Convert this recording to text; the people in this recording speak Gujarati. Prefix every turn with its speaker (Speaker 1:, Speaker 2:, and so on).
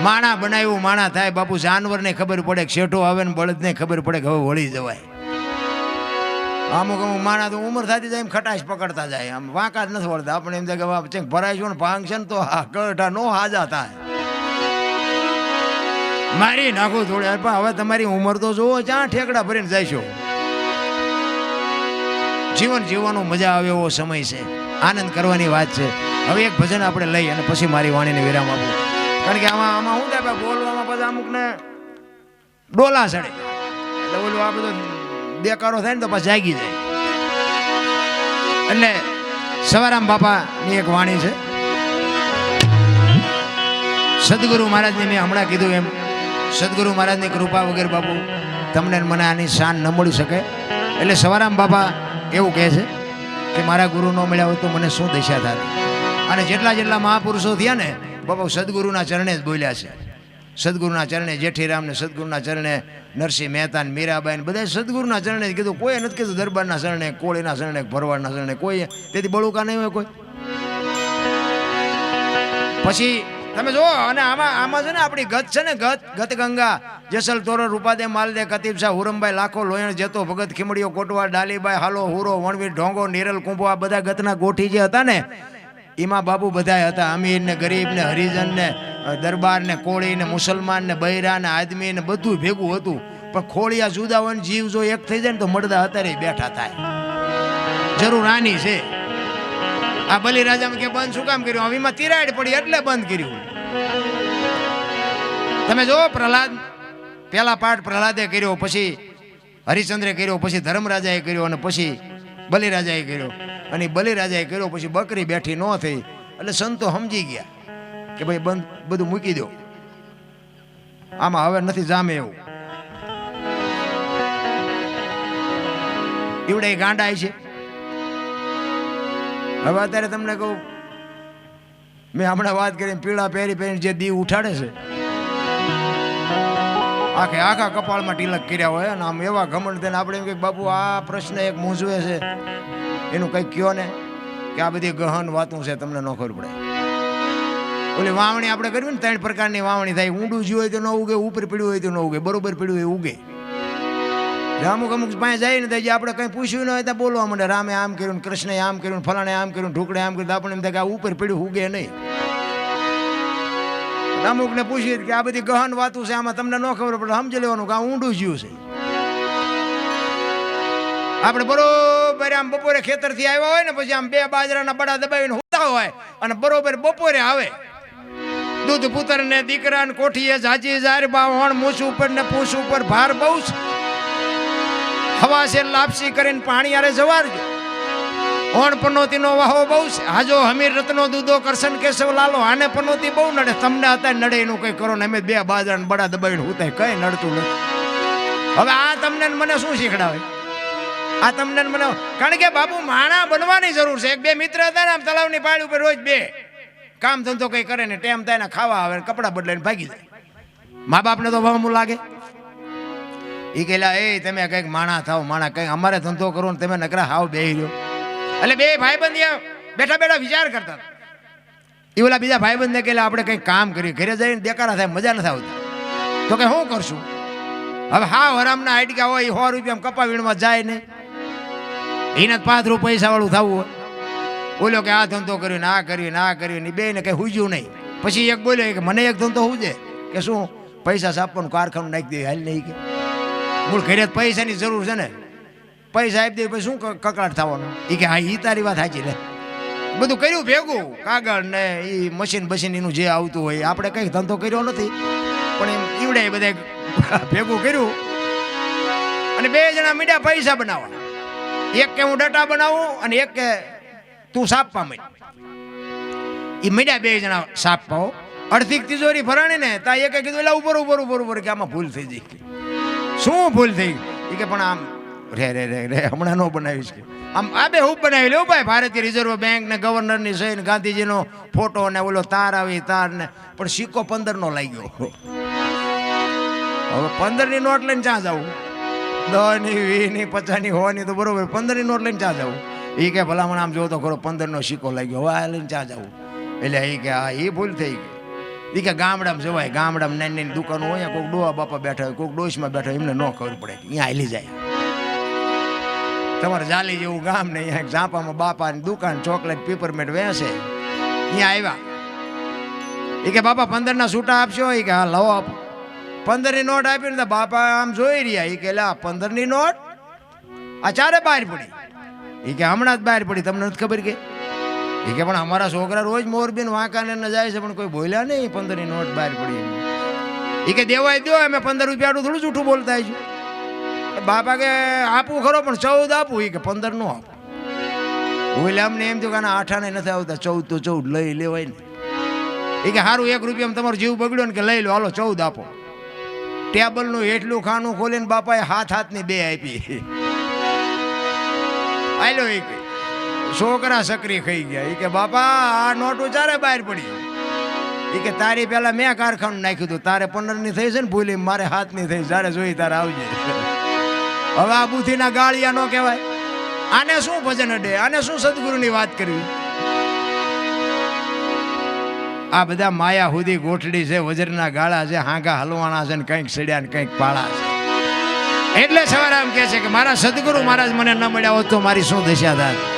Speaker 1: માણા બનાવ્યું માણા થાય બાપુ. જાનવરને ખબર પડે કે શેઠો આવે ને બળદને ખબર પડે કે હવે વળી જવાય. અમુક અમુક માણા તો ઉંમર થતી જાય એમ ખટાશ પકડતા જાય, આમ વાંકા જ નથી વળતા. આપણે એમ થાય કે ભરાઈશું ને ભાંગ છે ને તો ગઢા નો હાજા થાય, મારી નાખું થોડી. પણ હવે તમારી ઉંમર તો જુઓ, ક્યાં ઠેકડા ભરીને જઈશો. જીવન જીવવાનો મજા આવે એવો સમય છે, આનંદ કરવાની વાત છે. હવે એક ભજન આપણે લઈ અને પછી મારી વાણીને વિરામ આપું. કારણ કે આમાં શું થાય બોલવામાં પછી અમુકને ડોલા ચડે, એટલે બોલું આ બધો બેકારો થાય ને તો પછી જાગી જાય. એટલે સવારામ બાપાની એક વાણી છે. સદગુરુ મહારાજને મેં હમણાં કીધું એમ, સદગુરુ મહારાજની કૃપા વગર બાપુ તમને મને આની શાન ન મળી શકે. એટલે સવારામ બાપા એવું કહે છે કે મારા ગુરુ ન મળ્યા હોય તો મને શું દશા થાય. અને જેટલા જેટલા મહાપુરુષો થયા ને બાપા સદગુરુના ચરણે જ બોલ્યા છે. સદગુરુના ચરણે જેઠીરામ ને સદગુરુના ચરણે નરસિંહ મહેતા ને મીરાબાઈ ને બધા સદગુરુના ચરણે જ કીધું. કોઈ નથી કીધું દરબારના ચરણે, કોળીના ચરણે, ભરવાડના ચરણે, કોઈ તેથી બળુકા નહીં હોય કોઈ. પછી તમે જો અને આમાં છે ને આપણી ગત છે ને ગત ગંગા જેસલ તોરો રૂપાદે માલદે કતીબ શાહ હુરમભાઈ લાખો લોયણ જેતો ભગત ખીમડીઓ કોટવા ડાલીબાઈ હાલો હુરો વણવીર ઢોંગો નિરલ કુંભો આ બધા ગતના ગોઠી જે હતા ને એમાં બાપુ બધા હતા. અમીર ને ગરીબ ને હરિજન ને દરબાર ને કોળી ને મુસલમાન ને બૈરા ને આદમી ને બધું ભેગું હતું. પણ ખોળિયા જુદા હોય ને જીવ જો એક થઈ જાય ને તો મળદા અત્યારે બેઠા થાય. જરૂર આની છે. આ બલિરાજામાં કે બંધ શું કામ કર્યું? હવીમાં તિરાડ પડી એટલે બંધ કર્યું. તમે જો પ્રહલાદ પેલા પાઠ પ્રહલાદે કર્યો, પછી હરિશ્ચંદ્રે કર્યો, પછી ધર્મરાજાએ કર્યો અને પછી બલિરાજાએ કર્યો. અને બલિરાજાએ કર્યો પછી બકરી બેઠી ન થઈ એટલે સંતો સમજી ગયા કે ભાઈ બંધ બધું મૂકી દો, આમાં હવે નથી જામે એવું. એવડે ગાંડાય છે. હવે અત્યારે તમને કહું, મેં હમણાં વાત કરી પીળા પહેરી પહેરીને જે દીવ ઉઠાડે છે, આખા કપાળમાં તિલક કર્યા હોય અને આમ એવા ઘમંડ થઈને આપણે એમ કે બાપુ આ પ્રશ્ન એક મૂંઝવે છે, એનું કંઈક કયો ને કે આ બધી ગહન વાતું છે, તમને ન ખબર પડે. ઓલી વાવણી આપણે કરવી ને 3 પ્રકારની વાવણી થાય. ઊંડું જીવ હોય તો ન ઉગે, ઉપર પીડ્યું હોય તો ન ઉગે, બરોબર પીડ્યું હોય ઉગે. અમુક પાસે જાય ને તો આપણે કંઈ પૂછ્યું ન હોય તો બોલવા માંડે રામે આમ કર્યું, કૃષ્ણે આમ કર્યું, ફલાણે આમ કર્યું, ઢુકડે આમ કર્યું. આપણે એમ થાય કે આ ઉપર પીડ્યું ઉગે નહીં. અમુક ને પૂછીએ કે આ બધી ગહન વાતું છે, આમાં તમને ન ખબર પડે, સમજી લેવાનું કે આ ઊંડું જીવ છે. આપણે બરોબર આમ બપોરે ખેતરથી આવ્યા હોય ને પછી આમ 2 બાજરાના બડા દબાવીને હોતા હોય અને બરોબર બપોરે આવે દૂધ પુત્ર ને દીકરા ને કોઠીએ જાજી જાર બાવણ મૂછ ઉપર ને પૂછ ઉપર ભાર બહુ છે. હવા છે લાપસી કરીને પાણી આરે જવારજો. ઓણ પનોતી નો વાહો બહુ છે. હાજો હમીર રત્નો દૂધો કરશન કેશવ લાલો આને પનોતી બહુ નડે. તમને અત્યારે નડે એનું કઈ કરો ને અમે 2 બાજરાના બડા દબાવીને હોતા કઈ નડતું નથી. હવે આ તમને મને શું શીખડાવે? આ તમને મને કારણ કે બાપુ માણા બનવાની જરૂર છે. 1-2 મિત્ર હતા ને આમ તલાવની પાળી ઉપર રોજ 2 કામ ધંધો કઈ કરે ને ટેમ થાય ને ખાવા આવે કપડા બદલાઈને ભાગી જાય. મા બાપને તો ભાવમું લાગે. એ કહેલા એ તમે કંઈક માણા થાવ, માણા કંઈક અમારે ધંધો કરો ને તમે નકરા હાવ બેહી રહ્યો. એટલે 2 ભાઈબંધ બેઠા બેઠા વિચાર કરતા. એ ઓલા બીજા ભાઈબંધને કહેલા આપણે કંઈક કામ કરીએ, ઘરે જઈને દેકારા થાય, મજા નથી આવતી. તો કે શું કરશું? હવે હાવ હરામના હાડકા હોય 100 રૂપિયા કપા વીણવા જાય નહીં, એને 5 રૂપિયા પૈસા વાળું થવું હોય. બોલ્યો કે આ ધંધો કર્યો ને આ કર્યું ને આ કર્યું ને 2 ને કઈ હુજ્યું નહીં. પછી એક બોલ્યો કે મને એક ધંધો હુજે કે શું પૈસા છાપવાનું કારખાનું નાખી દે હાલ નહીં કે મૂળ ઘરે પૈસાની જરૂર છે ને, પૈસા આપી દે પછી શું કકડાટ થવાનો? એ કે હા એ તારી વાત સાચી લે. બધું કર્યું ભેગું, કાગળ ને એ મશીન બશીન એનું જે આવતું હોય. આપણે કંઈ ધંધો કર્યો નથી પણ એમ ઈવડે બધા ભેગું કર્યું અને 2 જણા મીડા પૈસા બનાવવા. એક કે હું ડટા બનાવું અને એક કે તું સાપવા માંડ. એ મીડા 2 જણા સાપવા. અડધી તિજોરી ભરાણી ને તા એક કીધું એટલે ઉપર કે આમાં ભૂલ થઈ જાય. શું ભૂલ થઈ? એ કે પણ આમ રે હમણાં ન બનાવીશ કે આમ આ 2 હું બનાવી લે ભાઈ. ભારતીય રિઝર્વ બેંક ને ગવર્નરની સહી ને ગાંધીજીનો ફોટો ને ઓલો તાર આવી તાર ને પણ સિક્કો 15 નો લાગ્યો. હવે 15ની નોટ લઈને ક્યાં જવું? 10 ની 20 ની 50 ની 100 ની તો બરોબર, 15ની નોટ લઈને ક્યાં જવું? એ કે ભલામણ આમ જોવો તો ખરો 15 નો સિક્કો લાગ્યો, હવે આ લઈને ક્યાં જવું? એટલે એ કે હા એ ભૂલ થઈ ગઈ. એ કે ગામડામાં જવાય, ગામડામાં નાની નાની દુકાનો હોય, કોઈક ડોહા બાપા બેઠા હોય, કોઈક ડોશમાં બેઠા હોય, એમને ન ખબર પડે કે અહીંયા હાલી જાય. તમારે જાલી જેવું ગામ ને અહીંયા ઝાંપામાં બાપાની દુકાન, ચોકલેટ પીપરમેન્ટ વેચે. અહીંયા આવ્યા, એ કે બાપા 15 ના છૂટા આપશો? એ કે હા લાવો આપો. 15 ની નોટ આપી ને બાપા આમ જોઈ રહ્યા. એ કે લા 15 ની નોટ આ ચારે બહાર પડી. એ કે હમણાં જ બહાર પડી, તમને નથી ખબર કે? એ કે પણ અમારા છોકરા રોજ મોરબી વાંકાને જાય છે પણ કોઈ બોલ્યા નહીં 15 ની નોટ બહાર પડી. એ કે દેવાય દો, અમે 15 રૂપિયાનું થોડું જૂઠું બોલતા છું. બાપા કે આપવું ખરો પણ 14 આપું. એ કે 15 નો આપું. બોલ્યા અમને એમ થયું કે આના 8 નથી આવતા, 14 તો 14 લઈ લેવાય ને. એ કે સારું 1 રૂપિયામાં તમારો જીવ બગડ્યો ને કે લઈ લો, હાલો 14 આપો. ટેબલનું એટલું ખાનું ખોલીને બાપાએ હાથની 2 આપી. આલો એ કે છોકરા સકરી ખાઈ ગયા. એ કે બાપા આ નોટો ચારે બહાર પડી. એ કે તારી પેલા મેં કારખાનું નાખ્યું હતું, તારે 15 ની થઈ છે ને ભૂલી, મારે 7 ની થઈ, જ્યારે જોઈ તારે આવજે. હવે આ બુથીના ગાળિયા નો કહેવાય. આને શું ભજન અડે, આને શું સદગુરુની વાત કરવી? આ બધા માયા હુદી ગોઠડી છે, વજરના ગાળા છે, હાંગા હલવાણા છે ને કંઈક સડ્યા ને કંઈક પાળા છે. એટલે સવારે એમ કહે છે કે મારા સદગુરુ મહારાજ મને ન મળ્યા હોત તો મારી શું દશા થાત.